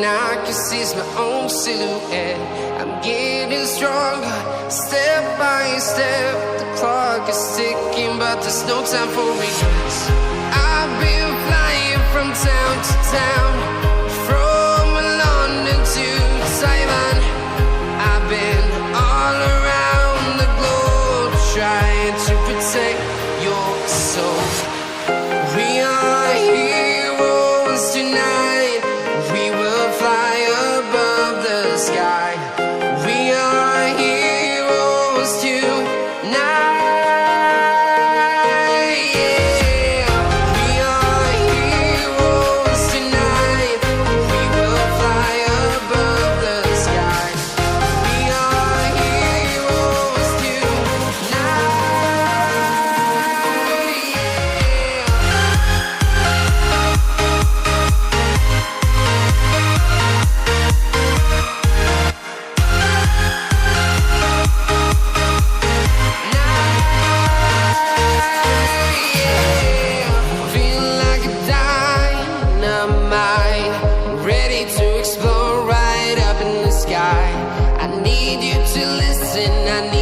I can seize my own silhouette. I'm getting stronger, step by step. The clock is ticking, but there's no time for regrets. I've been flying from town to town, from London to Taiwan. I've been all around the globe, trying to protect your soul. We are heroes tonight. We will fly above the sky. We are heroes tonight. I need you to listen. I need